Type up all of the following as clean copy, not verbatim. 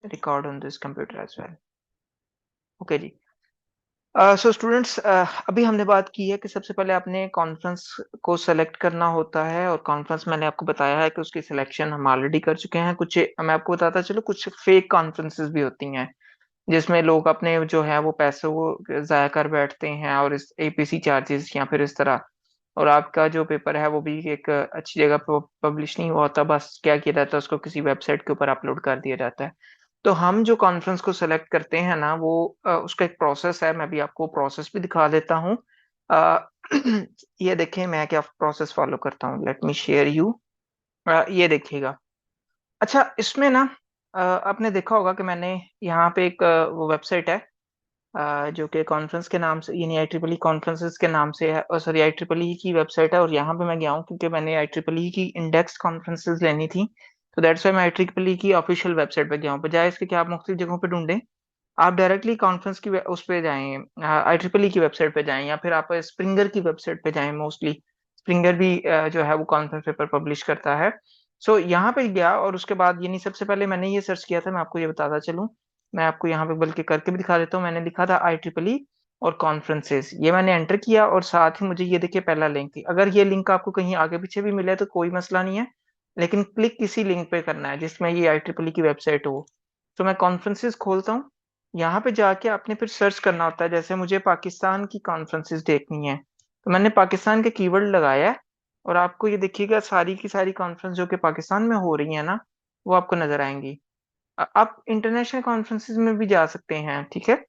record on this computer as well. Okay जी। So students, अभी हमने बात की है कि सबसे पहले आपने कॉन्फ्रेंस को सेलेक्ट करना होता है, और कॉन्फ्रेंस मैंने आपको बताया है कि उसकी सिलेक्शन हम ऑलरेडी कर चुके हैं। कुछ मैं आपको बताता चलो, कुछ फेक कॉन्फ्रेंसेस भी होती हैं जिसमें लोग अपने जो है वो पैसों को ज़ाया कर बैठते हैं, और इस एपीसी चार्जेस या फिर इस तरह, और आपका जो पेपर है वो भी एक अच्छी जगह पे पब्लिश नहीं हुआ होता। बस क्या किया जाता है, उसको किसी वेबसाइट के ऊपर अपलोड कर दिया जाता है। तो हम जो कॉन्फ्रेंस को सेलेक्ट करते हैं ना, वो उसका एक प्रोसेस है। मैं भी आपको प्रोसेस भी दिखा देता हूँ। अ, ये देखें मैं क्या प्रोसेस फॉलो करता हूँ। Let me share you. ये देखिएगा। अच्छा, इसमें ना आपने देखा होगा कि मैंने यहाँ पे एक वो वेबसाइट है, जो कि कॉन्फ्रेंस के नाम से, यानी IEEE कॉन्फ्रेंसेस के नाम से है, और सॉरी IEEE की वेबसाइट है। और यहाँ पे मैं गया हूँ क्योंकि मैंने IEEE की इंडेक्स कॉन्फ्रेंसेस लेनी थी। तो दैट्स वाई मैं IEEE की ऑफिशियल वेबसाइट पे गया हूँ। बजाय इसके कि आप मुख्तलिफ जगहों पे ढूंढें, आप डायरेक्टली कॉन्फ्रेंस की उस पे जाएं, IEEE की वेबसाइट पे जाएं, या फिर आप स्प्रिंगर की वेबसाइट पे जाएं। मोस्टली स्प्रिंगर भी जो है वो कॉन्फ्रेंस पेपर पब्लिश करता है। सो यहाँ पे गया, और उसके बाद यानी सबसे पहले मैंने ये सर्च किया था। मैं आपको ये बताता चलूँ, मैं आपको यहाँ पे बल्कि करके भी दिखा देता हूँ। मैंने लिखा था IEEE और कॉन्फ्रेंसेस, ये मैंने एंटर किया, और साथ ही मुझे ये देखिए पहला लिंक। अगर ये लिंक आपको कहीं आगे पीछे भी मिले तो कोई मसला नहीं है, लेकिन क्लिक किसी लिंक पे करना है जिसमें ये IEEE की वेबसाइट हो। तो मैं कॉन्फ्रेंसेस खोलता हूँ। यहाँ पे जाके आपने फिर सर्च करना होता है। जैसे मुझे पाकिस्तान की कॉन्फ्रेंसेस देखनी है, तो मैंने पाकिस्तान के कीवर्ड लगाया है, और आपको ये देखिएगा सारी की सारी कॉन्फ्रेंस जो कि पाकिस्तान में हो रही है ना, वो आपको नजर आएंगी। आप इंटरनेशनल कॉन्फ्रेंसेस में भी जा सकते हैं, ठीक है।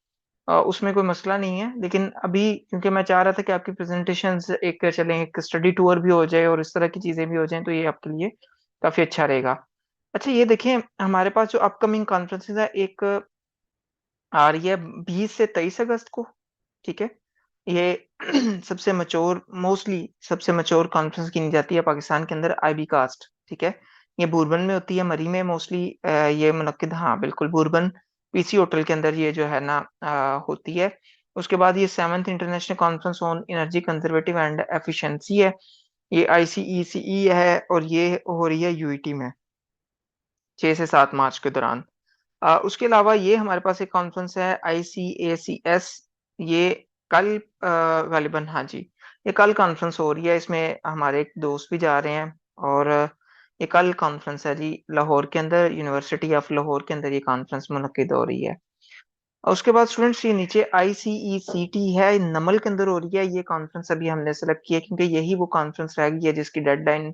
उसमें कोई मसला नहीं है, लेकिन अभी क्योंकि मैं चाह रहा था कि आपकी प्रेजेंटेशन एक चलें, एक स्टडी टूर भी हो जाए और इस तरह की चीजें भी हो जाएं, तो ये आपके लिए काफी अच्छा रहेगा। अच्छा, ये देखें हमारे पास जो अपकमिंग कॉन्फ्रेंसेस है, एक आ रही है 20 से 23 अगस्त को, ठीक है। ये सबसे मचोर, मोस्टली सबसे मचोर कॉन्फ्रेंस गिनी जाती है पाकिस्तान के अंदर, IB कास्ट, ठीक है। ये बुरबन में होती है, मरी में मोस्टली ये मुनक्किद, हाँ बिल्कुल, बुरबन PC होटल के अंदर ये जो है ना होती है। उसके बाद ये 7th international conference on energy conservative and efficiency है, ये ICECE है, और ये हो रही है UET में 6 से 7 मार्च के दौरान। उसके अलावा ये हमारे पास एक कॉन्फ्रेंस है ICACS, ये कल गालिबन, हाँ जी, ये कल कॉन्फ्रेंस हो रही है। इसमें हमारे एक दोस्त भी जा रहे हैं, और ये कल कॉन्फ्रेंस है जी, लाहौर के अंदर, यूनिवर्सिटी ऑफ लाहौर के अंदर ये कॉन्फ्रेंस मुनक्किद हो रही है। और उसके बाद स्टूडेंट्स ये नीचे ICECT है, नमल के अंदर हो रही है ये कॉन्फ्रेंस। अभी हमने सेलेक्ट किया क्योंकि यही वो कॉन्फ्रेंस रह गई है जिसकी डेडलाइन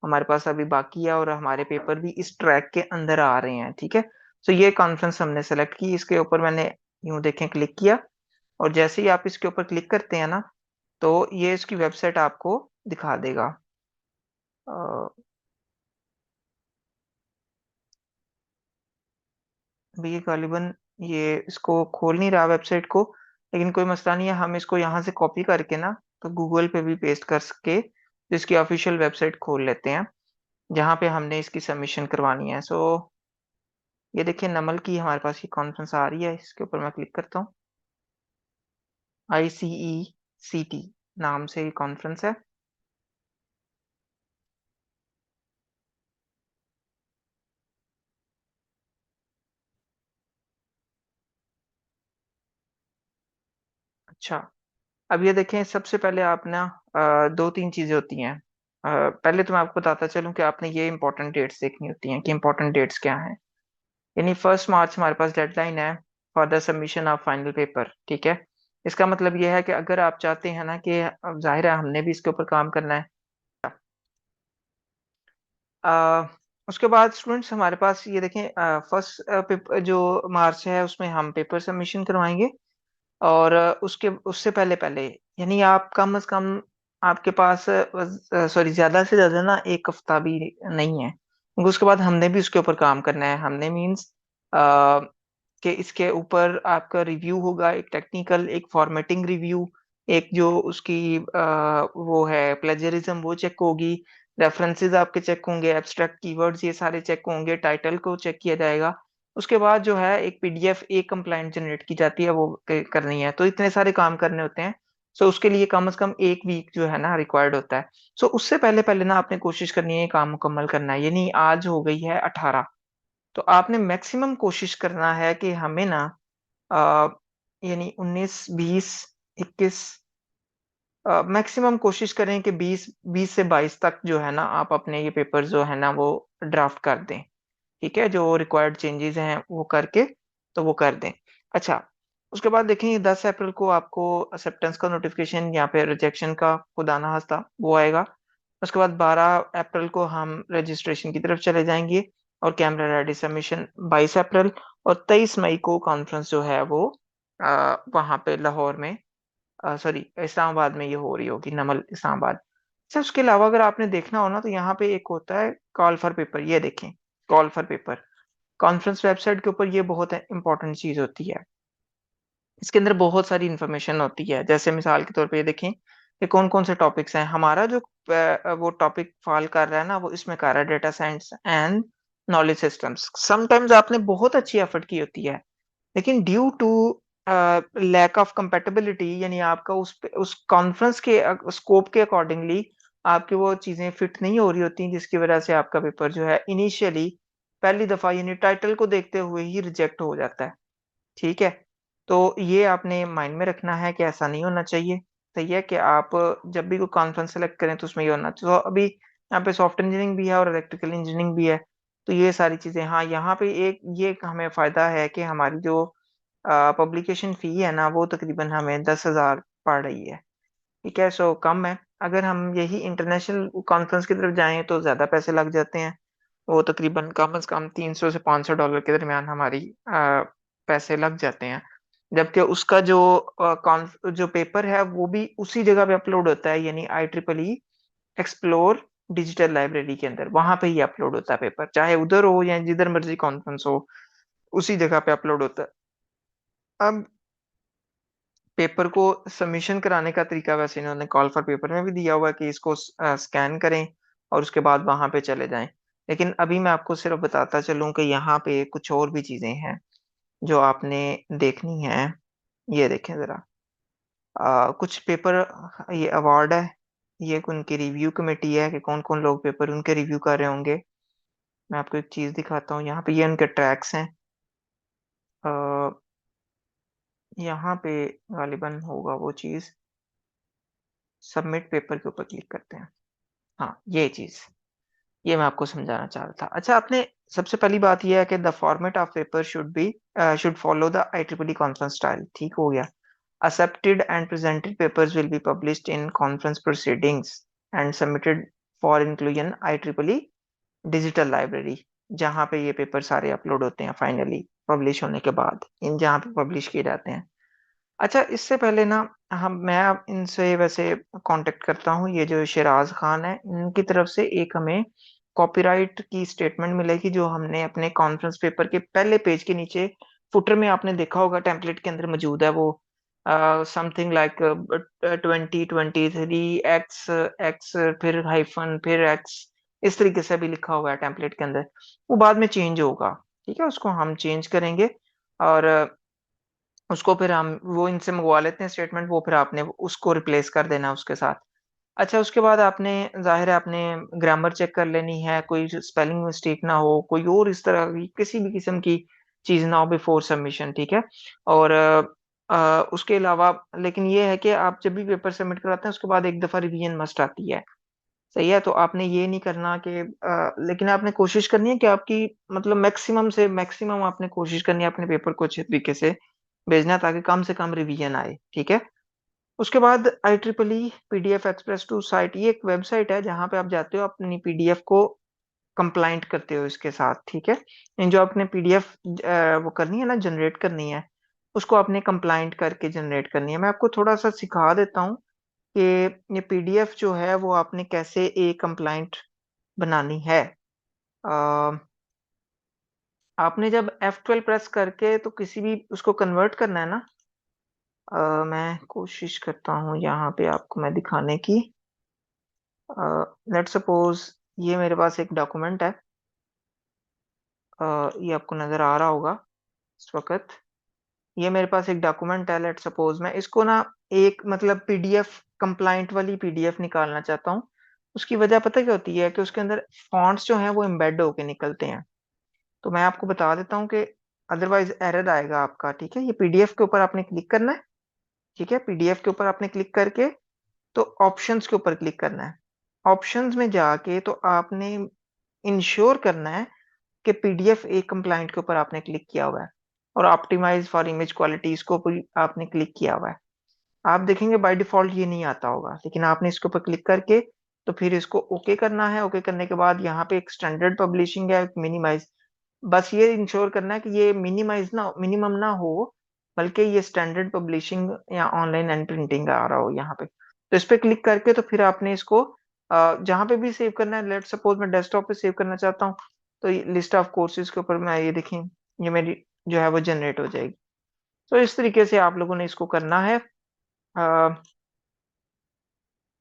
हमारे पास अभी बाकी है, और हमारे पेपर भी इस ट्रैक के अंदर आ रहे हैं, ठीक है। तो ये कॉन्फ्रेंस हमने सेलेक्ट की, इसके ऊपर मैंने यूं देखें क्लिक किया, और जैसे ही आप इसके ऊपर क्लिक करते हैं ना, तो ये इसकी वेबसाइट आपको दिखा देगा। अ, अभी ये गालिबन ये इसको खोल नहीं रहा वेबसाइट को, लेकिन कोई मसला नहीं है। हम इसको यहाँ से कॉपी करके ना, तो गूगल पे भी पेस्ट कर सके, इसकी ऑफिशियल वेबसाइट खोल लेते हैं जहाँ पे हमने इसकी सबमिशन करवानी है। सो ये देखिए नमल की हमारे पास ये कॉन्फ्रेंस आ रही है, इसके ऊपर मैं क्लिक करता हूँ। ICECT नाम से ये कॉन्फ्रेंस है। अच्छा, अब ये देखें, सबसे पहले आप ना 2-3 चीजें होती हैं। पहले तो मैं आपको बताता चलूं कि आपने ये इंपॉर्टेंट डेट्स देखनी होती हैं कि इंपॉर्टेंट डेट्स क्या हैं। यानी 1 मार्च हमारे पास डेडलाइन है for the submission of final paper, ठीक है। इसका मतलब ये है कि अगर आप चाहते हैं ना कि, अब जाहिर है हमने भी इसके ऊपर काम करना है। अ, उसके बाद स्टूडेंट्स हमारे पास ये देखें, फर्स्ट पेपर जो मार्च है उसमें हम पेपर सबमिशन करवाएंगे, और उसके उससे पहले पहले, यानी आप कम से कम आपके पास सॉरी ज्यादा से ज्यादा ना 1 हफ्ता भी नहीं है, क्योंकि उसके बाद हमने भी उसके ऊपर काम करना है। हमने मीन्स कि इसके ऊपर आपका रिव्यू होगा, एक टेक्निकल, एक फॉर्मेटिंग रिव्यू, एक जो उसकी वो है प्लेजरिज्म वो चेक होगी, रेफरेंसेस आपके चेक होंगे, एब्स्ट्रैक्ट कीवर्ड्स ये सारे चेक होंगे, टाइटल को चेक किया जाएगा। उसके बाद जो है एक PDF एक कंप्लाइंट जनरेट की जाती है, वो करनी है। तो इतने सारे काम करने होते हैं। सो उसके लिए कम से कम 1 वीक जो है ना रिक्वायर्ड होता है। सो उससे पहले पहले ना आपने कोशिश करनी है ये काम मुकम्मल करना है। यानी आज हो गई है 18, तो आपने मैक्सिमम कोशिश करना है कि हमें ना यानी 19, 20, 21 मैक्सिमम कोशिश करें कि 20 से 22 तक जो है ना आप अपने ये पेपर जो है ना वो ड्राफ्ट कर दें। ठीक है? जो रिक्वायर्ड चेंजेज़ हैं वो करके तो वो कर दें। अच्छा, उसके बाद देखें 10 अप्रैल को आपको एक्सेप्टेंस का नोटिफ़िकेशन या फिर रिजेक्शन का खुदा ना खास्ता वो आएगा। उसके बाद 12 अप्रैल को हम रजिस्ट्रेशन की तरफ चले जाएँगे और कैमरा रेडी सबमिशन 22 अप्रैल और 23 मई को कॉन्फ्रेंस जो है वो वहाँ पे लाहौर में सॉरी इस्लामाबाद में ये हो रही होगी, नमल इस्लामाबाद। अच्छा उसके अलावा अगर आपने देखना हो ना तो यहाँ पे एक होता है कॉल फॉर पेपर, ये देखें, call for paper. Conference website के ऊपर ये बहुत इम्पोर्टेंट चीज़ होती है। इसके अंदर बहुत सारी इन्फॉर्मेशन होती है। जैसे मिसाल के तौर पे ये देखें कि कौन-कौन से टॉपिक्स हैं। हमारा जो वो टॉपिक फ़ॉल कर रहा है ना, वो इसमें कर रहा है data science and knowledge systems. Sometimes आपने बहुत अच्छी एफर्ट की होती है, लेकिन due to lack of compatibility यानी आपका उस कॉन्फ्रेंस के स्कोप के अकॉर्डिंगली आपकी वो चीज़ें फिट नहीं हो रही होती हैं, जिसकी वजह से आपका पेपर जो है इनिशियली पहली दफ़ा यानी टाइटल को देखते हुए ही रिजेक्ट हो जाता है। ठीक है? तो ये आपने माइंड में रखना है कि ऐसा नहीं होना चाहिए। सही है कि आप जब भी कोई कॉन्फ्रेंस सेलेक्ट करें तो उसमें ये होना तो अभी यहाँ पे सॉफ्टवेयर इंजीनियरिंग भी है और इलेक्ट्रिकल इंजीनियरिंग भी है। तो ये सारी चीज़ें हाँ, यहाँ पे एक हमें फ़ायदा है कि हमारी जो पब्लिकेशन फ़ी है ना वो तकरीबन हमें 10,000 पड़ रही है। ठीक है? सो कम है। अगर हम यही इंटरनेशनल कॉन्फ्रेंस की तरफ जाएँ तो ज़्यादा पैसे लग जाते हैं। वो तकरीबन कम से कम 300 से $500 के दरमियान हमारी पैसे लग जाते हैं। जबकि उसका जो जो पेपर है वो भी उसी जगह पे अपलोड होता है यानी IEEE एक्सप्लोर डिजिटल लाइब्रेरी के अंदर, वहाँ पे ही अपलोड होता है पेपर। चाहे उधर हो या जिधर मर्ज़ी कॉन्फ्रेंस हो, उसी जगह पे अपलोड होता है। अब पेपर को सबमिशन कराने का तरीका वैसे इन्होंने कॉल फॉर पेपर में भी दिया हुआ है कि इसको स्कैन करें और उसके बाद वहाँ पे चले जाएँ। लेकिन अभी मैं आपको सिर्फ़ बताता चलूँ कि यहाँ पे कुछ और भी चीज़ें हैं, जो आपने देखनी हैं। ये देखें ज़रा कुछ पेपर ये अवार्ड है, ये उनकी रिव्यू कमेटी है कि कौन-कौन लोग पेपर उनके रिव्यू कर रहे होंगे। मैं आपको एक चीज़ दिखाता हूँ, यहाँ पे ये उनके ट्रैक्स हैं। अ, यहाँ पे गालिबन होगा वो चीज़, सबमिट पेपर के ऊपर क्लिक करते हैं। हाँ, ये चीज़, ये मैं आपको समझाना चाह रहा था। अच्छा आपने सबसे पहली बात ये है कि the format of paper should follow the IEEE conference style, ठीक हो गया। Accepted and presented papers will be published in conference proceedings and submitted for inclusion IEEE digital library, जहाँ पे ये पेपर सारे अपलोड होते हैं फाइनली पब्लिश होने के बाद, इन जहाँ पे पब्लिश किए जाते हैं। अच्छा इससे पहले ना मैं अब इनसे वैसे कॉन्टैक्ट करता हूँ, ये जो शिराज़ खान है, इनकी तरफ से एक हमें कॉपीराइट की स्टेटमेंट मिलेगी जो हमने अपने कॉन्फ्रेंस पेपर के पहले पेज के नीचे फुटर में आपने देखा होगा टेम्पलेट के अंदर मौजूद है वो समथिंग लाइक 2023 एक्स एक्स फिर हाइफ़न फिर एक्स इस तरीके से भी लिखा हुआ है टेम्पलेट के अंदर। वो बाद में चेंज होगा, ठीक है? उसको हम चेंज करेंगे और उसको फिर हम वो इनसे मँगवा लेते हैं स्टेटमेंट, वो फिर आपने उसको रिप्लेस कर देना उसके साथ। अच्छा उसके बाद आपने ज़ाहिर है आपने ग्रामर चेक कर लेनी है, कोई स्पेलिंग मिस्टेक ना हो, कोई और इस तरह की किसी भी किस्म की चीज़ ना हो बिफोर सबमिशन, ठीक है? और उसके अलावा लेकिन ये है कि आप जब भी पेपर सबमिट कराते हैं उसके बाद एक दफ़ा रिवीजन मस्ट आती है, सही है? तो आपने ये नहीं करना कि लेकिन आपने कोशिश करनी है कि आपकी मतलब मैक्सिमम से मैक्सिमम आपने कोशिश करनी है अपने पेपर को अच्छे तरीके से भेजना है ताकि कम से कम रिवीजन आए, ठीक है? उसके बाद IEEE PDF express to site ये एक वेबसाइट है जहाँ पे आप जाते हो अपनी पीडीएफ को कंप्लाइंट करते हो इसके साथ, ठीक है? एंड जो आपने पीडीएफ वो करनी है ना जनरेट करनी है, उसको आपने कंप्लाइंट करके जनरेट करनी है। मैं आपको थोड़ा-सा सिखा देता हूँ कि ये पीडीएफ जो है वो आपने कैसे कंप्लाइंट बनानी है। अ, आपने जब F12 प्रेस करके तो किसी भी उसको कन्वर्ट करना है ना मैं कोशिश करता हूँ यहाँ पे आपको मैं दिखाने की। लेट्स सपोज़ ये मेरे पास एक डॉक्यूमेंट है। ये आपको नज़र आ रहा होगा इस वक़्त। ये मेरे पास एक डॉक्यूमेंट है लेट्स सपोज़ मैं इसको ना एक मतलब पीडीएफ कंप्लायंट वाली पीडीएफ निकालना चाहता हूँ। उसकी वजह पता क्या होती है कि उसके अंदर फ़ॉन्ट्स जो हैं वो एम्बेड होके निकलते हैं। तो मैं आपको बता देता हूँ कि अदरवाइज एरर आएगा आपका। ठीक है, ये पीडीएफ के ऊपर आपने क्लिक करना है। ठीक है, पीडीएफ के ऊपर आपने क्लिक करके तो ऑप्शंस के ऊपर क्लिक करना है। ऑप्शंस में जाके तो आपने इंश्योर करना है कि पीडीएफ ए कंप्लाइंट के ऊपर आपने क्लिक किया हुआ है और ऑप्टिमाइज फॉर इमेज क्वालिटी इसको भी आपने क्लिक किया हुआ है। आप देखेंगे बाय डिफॉल्ट ये नहीं आता होगा, लेकिन आपने इसके ऊपर क्लिक करके तो फिर इसको ओके करना है। ओके करने के बाद यहाँ पे एक स्टैंडर्ड पब्लिशिंग है, एक मिनिमाइज। बस ये इंश्योर करना है कि ये मिनिमाइज ना, मिनिमम ना हो, बल्कि ये स्टैंडर्ड पब्लिशिंग या ऑनलाइन एंड प्रिंटिंग आ रहा हो यहाँ पे। तो इस पे क्लिक करके तो फिर आपने इसको जहाँ पे भी सेव करना है, लेट सपोज मैं डेस्कटॉप पे सेव करना चाहता हूँ, तो लिस्ट ऑफ कोर्सेज के ऊपर मैं ये देखें, ये मेरी जो है वो जनरेट हो जाएगी। तो इस तरीके से आप लोगों ने इसको करना है।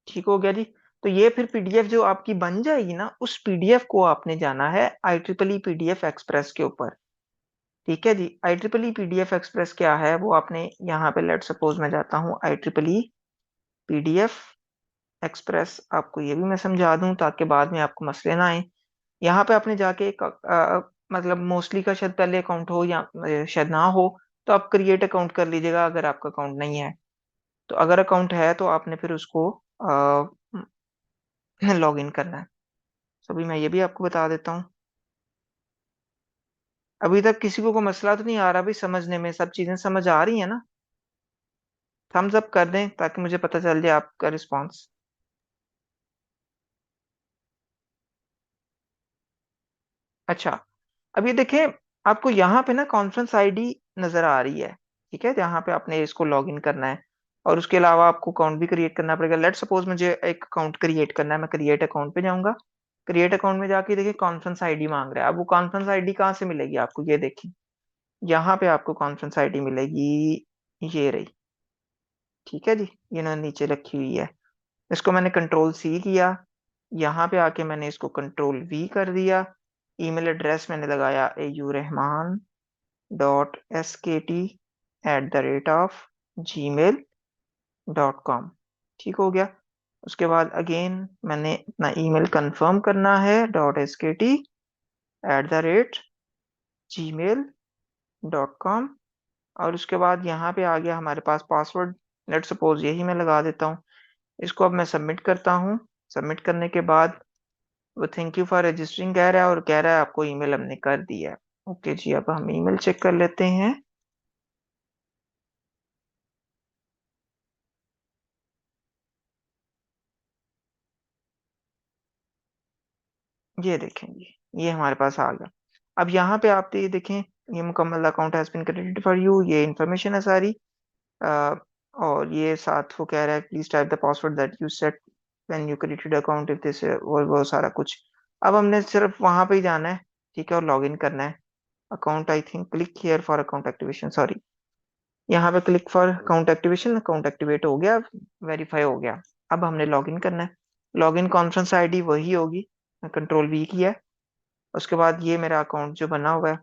ठीक हो गया जी। तो ये फिर पीडीएफ जो आपकी बन जाएगी ना, उस पीडीएफ को आपने जाना है IEEE पीडीएफ एक्सप्रेस के ऊपर। ठीक है जी, IEEE पीडीएफ एक्सप्रेस क्या है वो आपने यहाँ पे, लेट सपोज मैं जाता हूँ IEEE पीडीएफ एक्सप्रेस। आपको ये भी मैं समझा दूं ताकि बाद में आपको मसले ना आए। यहाँ पे आपने जाके एक मतलब मोस्टली का शायद पहले अकाउंट हो या शायद ना हो, तो आप क्रिएट अकाउंट कर लीजिएगा अगर आपका अकाउंट नहीं है। तो अगर अकाउंट है तो आपने फिर उसको लॉग इन करना है। तो अभी मैं ये भी आपको बता देता हूँ। अभी तक किसी को कोई मसला तो नहीं आ रहा भाई समझने में? सब चीजें समझ आ रही है ना? थम्स अप कर दें ताकि मुझे पता चल जाए आपका रिस्पॉन्स। अच्छा, अब ये देखें, आपको यहाँ पे ना कॉन्फ्रेंस आईडी नजर आ रही है। ठीक है, यहाँ पे आपने इसको लॉग इन करना है और उसके अलावा आपको अकाउंट भी क्रिएट करना पड़ेगा। लेट सपोज मुझे एक अकाउंट क्रिएट करना है, मैं क्रिएट अकाउंट पे जाऊंगा। क्रिएट अकाउंट में जाके देखिए कॉन्फ्रेंस आईडी मांग रहा है। अब वो कॉन्फ्रेंस आईडी कहाँ से मिलेगी आपको, ये देखिए यहाँ पे आपको कॉन्फ्रेंस आईडी मिलेगी, ये रही। ठीक है जी, ये ना नीचे रखी हुई है। इसको मैंने कंट्रोल सी किया, यहाँ पे आके मैंने इसको कंट्रोल वी कर दिया। ईमेल एड्रेस मैंने लगाया aurehman.skt@gmail.com। ठीक हो गया। उसके बाद अगेन मैंने अपना ईमेल कंफर्म करना है, .skt@gmail.com। और उसके बाद यहाँ पे आ गया हमारे पास पासवर्ड। लेट सपोज यही मैं लगा देता हूँ। इसको अब मैं सबमिट करता हूँ। सबमिट करने के बाद वो थैंक यू फॉर रजिस्टरिंग कह रहा है और कह रहा है आपको ईमेल हमने कर दिया है। ओके जी, अब हम ईमेल चेक कर लेते हैं। ये देखें जी, ये हमारे पास आ गया। अब यहाँ पे आप ये देखें, ये मुकम्मल account has been credited for you, ये इन्फॉर्मेशन है सारी। अ, और ये साथ वो कह रहा है please type the password that you set when you created account if this, वो सारा कुछ। अब हमने सिर्फ वहां पे ही जाना है। ठीक है, और लॉग इन करना है। Account I think click here for account activation, sorry, यहाँ पे click for account activation. Account activate हो गया, वेरीफाई हो गया। अब हमने लॉगिन करना है। लॉगिन कॉन्फ्रेंस आईडी वही होगी, मैं कंट्रोल वी किया है। उसके बाद ये मेरा अकाउंट जो बना हुआ है,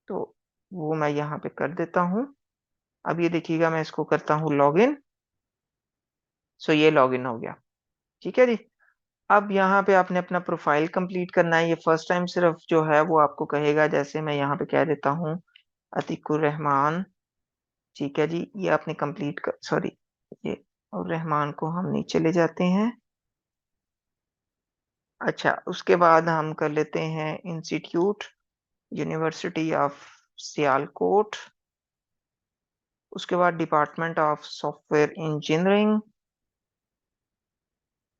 तो वो मैं यहाँ पे कर देता हूँ। अब ये देखिएगा, मैं इसको करता हूँ लॉगिन। सो ये लॉगिन हो गया। ठीक है जी। अब यहाँ पे आपने अपना प्रोफाइल कंप्लीट करना है। ये फर्स्ट टाइम सिर्फ जो है वो आपको कहेगा, जैसे मैं यहाँ पे कह देता हूँ अतीकुर रहमान। ठीक है जी, ये आपने कंप्लीट कर, सॉरी, ये और रहमान को हम नीचे ले जाते हैं। अच्छा, उसके बाद हम कर लेते हैं इंस्टीट्यूट, यूनिवर्सिटी ऑफ सियालकोट। उसके बाद डिपार्टमेंट ऑफ सॉफ्टवेयर इंजीनियरिंग,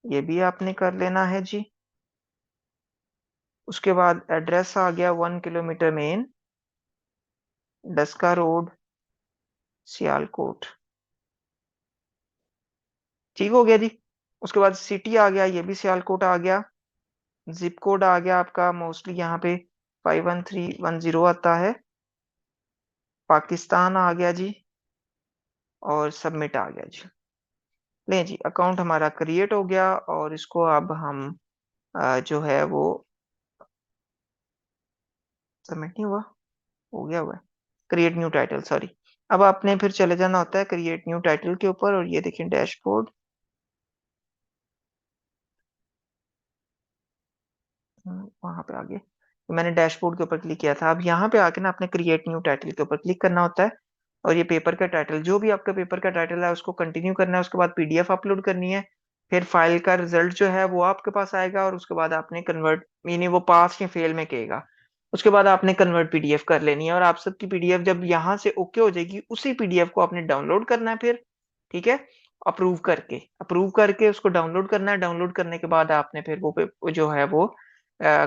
ये भी आपने कर लेना है जी। उसके बाद एड्रेस आ गया 1 kilometre main, Daska road, Sialkot. ठीक हो गया जी। उसके बाद सिटी आ गया, ये भी सियालकोट आ गया। जिप कोड आ गया आपका, मोस्टली यहाँ पे 51310 आता है। पाकिस्तान आ गया जी, और सबमिट आ गया जी। नहीं जी, अकाउंट हमारा क्रिएट हो गया और इसको अब हम जो है वो सबमिट नहीं हुआ, हो गया हुआ है, क्रिएट न्यू टाइटल, सॉरी। अब आपने फिर चले जाना होता है क्रिएट न्यू टाइटल के ऊपर, और ये देखें डैशबोर्ड, वहां पे आगे तो मैंने डैशबोर्ड के ऊपर क्लिक किया था। अब यहाँ पे आके ना अपने क्रिएट न्यू टाइटल के ऊपर क्लिक करना होता है, और ये पेपर का टाइटल, जो भी आपका पेपर का टाइटल है उसको कंटिन्यू करना है। उसके बाद पीडीएफ अपलोड करनी है, फिर फाइल का रिजल्ट जो है वो आपके पास आएगा, और उसके बाद आपने कन्वर्ट, मीनिंग वो पास या फेल में कहेगा। उसके बाद आपने कन्वर्ट पीडीएफ कर लेनी है, और आप सबकी पीडीएफ जब यहाँ से ओके हो जाएगी, उसी पीडीएफ को आपने डाउनलोड करना है फिर, ठीक है, अप्रूव करके उसको डाउनलोड करना है। डाउनलोड करने के बाद आपने फिर वो जो है वो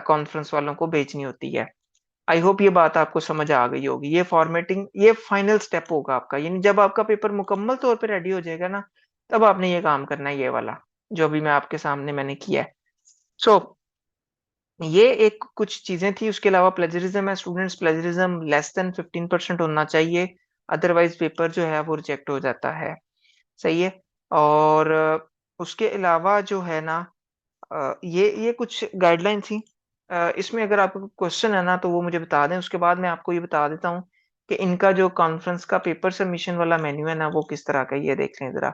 कॉन्फ्रेंस वालों को भेजनी होती है। आई होप ये बात आपको समझ आ गई होगी। ये फॉर्मेटिंग, ये फाइनल स्टेप होगा आपका, यानी जब आपका पेपर मुकम्मल तौर पे रेडी हो जाएगा ना, तब आपने ये काम करना है, ये वाला जो अभी मैं आपके सामने मैंने किया है। सो ये एक कुछ चीजें थी। उसके अलावा प्लेजरिज्म है स्टूडेंट्स, प्लेजरिज्म लेस देन 15% होना चाहिए, अदरवाइज पेपर जो है वो रिजेक्ट हो जाता है। सही है। और उसके अलावा जो है ना, ये कुछ गाइडलाइन थी। इसमें अगर आपको क्वेश्चन है ना तो वो मुझे बता दें, उसके बाद मैं आपको ये बता देता हूँ कि इनका जो कॉन्फ्रेंस का पेपर सबमिशन वाला मेन्यू है ना वो किस तरह का है। ये देख लें जरा।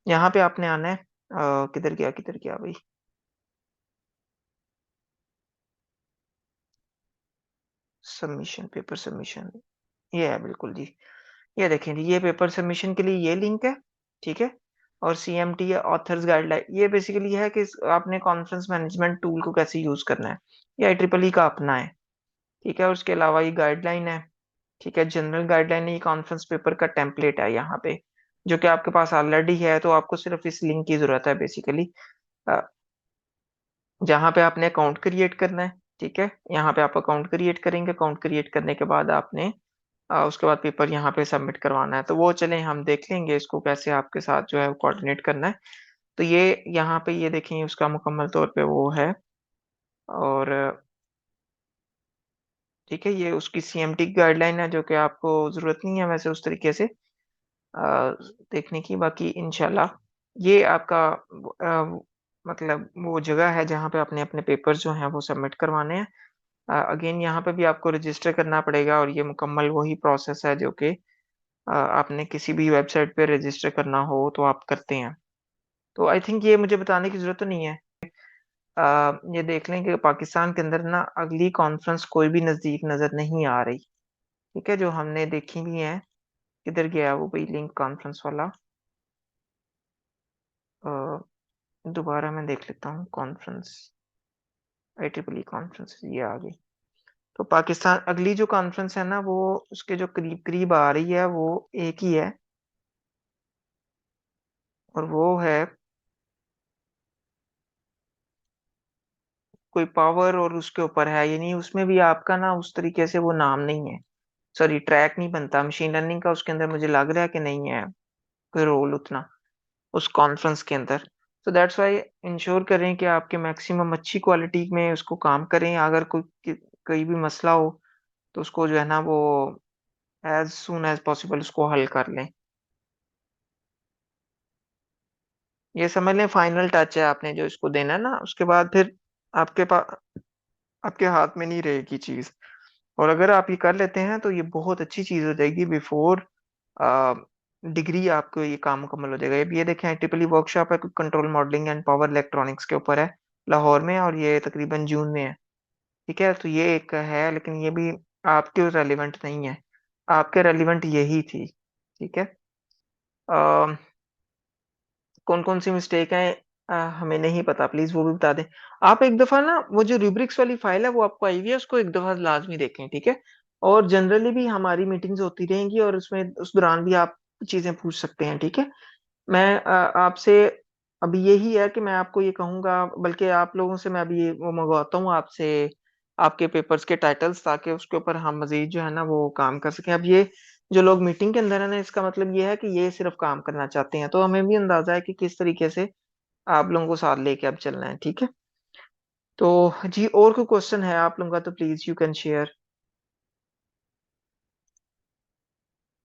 यहाँ पे आपने आना है, किधर गया भाई, सबमिशन, पेपर सबमिशन, ये है बिल्कुल जी। ये देखें जी, ये पेपर सबमिशन के लिए ये लिंक है, ठीक है। और सीएमटी या ऑथर्स गाइडलाइन, ये बेसिकली है कि आपने कॉन्फ्रेंस मैनेजमेंट टूल को कैसे यूज करना है। ये IEEE का अपना है, ठीक है। और उसके अलावा ये गाइडलाइन है, ठीक है, जनरल गाइडलाइन है। ये कॉन्फ्रेंस पेपर का टेम्पलेट है यहाँ पे, जो कि आपके पास ऑलरेडी है, तो आपको सिर्फ इस लिंक की जरूरत है बेसिकली, जहाँ पे आपने अकाउंट क्रिएट करना है, ठीक है। यहाँ पे आप अकाउंट क्रिएट करेंगे, अकाउंट क्रिएट करने के बाद आपने उसके बाद पेपर यहाँ पे सबमिट करवाना है। तो वो चलें हम देख लेंगे इसको कैसे आपके साथ जो है कोऑर्डिनेट करना है। तो ये यहाँ पे ये देखें, उसका मुकम्मल तौर पे वो है। और ठीक है, ये उसकी सीएमटी की गाइडलाइन है, जो कि आपको जरूरत नहीं है वैसे उस तरीके से अ, देखने की। बाकी इंशाल्लाह ये आपका मतलब वो जगह है जहाँ पे आपने अपने पेपर जो हैं वो सबमिट करवाने हैं। अगेन यहाँ पे भी आपको रजिस्टर करना पड़ेगा, और ये मुकम्मल वही प्रोसेस है जो कि आपने किसी भी वेबसाइट पे रजिस्टर करना हो तो आप करते हैं। तो आई थिंक ये मुझे बताने की ज़रूरत तो नहीं है। ये देख लें कि पाकिस्तान के अंदर ना अगली कॉन्फ्रेंस कोई भी नज़दीक नज़र नहीं आ रही, ठीक है, जो हमने देखी भी है। किधर गया वो भाई लिंक कॉन्फ्रेंस वाला, अ, दोबारा मैं देख लेता हूँ कॉन्फ्रेंस, IEEE कॉन्फ्रेंस, ये आ गई। तो पाकिस्तान अगली जो कॉन्फ्रेंस है ना वो उसके जो करीब करीब आ रही है वो एक ही है, और वो है कोई पावर, और उसके ऊपर है, यानी उसमें भी आपका ना उस तरीके से वो नाम नहीं है, सॉरी ट्रैक नहीं बनता मशीन लर्निंग का उसके अंदर, मुझे लग रहा है कि नहीं है कोई रोल उतना उस कॉन्फ्रेंस के अंदर। तो दैट्स वाई इंश्योर करें कि आपके मैक्सिमम अच्छी क्वालिटी में उसको काम करें। अगर कोई भी मसला हो तो उसको जो है ना वो एज सुन एज पॉसिबल उसको हल कर लें। ये समझ लें फाइनल टच है आपने जो इसको देना है ना, उसके बाद फिर आपके पास, आपके हाथ में नहीं रहेगी चीज। और अगर आप ये कर लेते हैं तो ये बहुत अच्छी चीज हो जाएगी। बिफोर डिग्री आपको ये काम मुकम्मल हो जाएगा। ये देखें ट्रिपली वर्कशॉप है, control modelling and power electronics के ऊपर है, लाहौर में, और ये तकरीबन जून में है, ठीक है। तो ये एक है, लेकिन ये भी आपके रेलिवेंट नहीं है, आपके रेलिवेंट यही थी, ठीक है। कौन कौन सी मिस्टेक है हमें नहीं पता, प्लीज वो भी बता दें। आप एक दफा ना वो जो रूब्रिक्स वाली फाइल है वो आपको आई हुई है, उसको एक दफा लाजमी देखें, ठीक है। और जनरली भी हमारी मीटिंग्स होती रहेंगी, और उसमें उस दौरान भी आप चीजें पूछ सकते हैं, ठीक है। मैं आपसे अभी यही है कि मैं आपको ये कहूंगा, बल्कि आप लोगों से मैं अभी वो मंगवाता हूँ आपसे आपके पेपर्स के टाइटल्स, ताकि उसके ऊपर हम मजीद जो है ना वो काम कर सकें। अब ये जो लोग मीटिंग के अंदर है ना, इसका मतलब ये है कि ये सिर्फ काम करना चाहते हैं, तो हमें भी अंदाजा है कि किस तरीके से आप लोगों को साथ लेके अब चलना है, ठीक है। तो जी और कोई क्वेश्चन है आप लोगों का तो प्लीज यू कैन शेयर।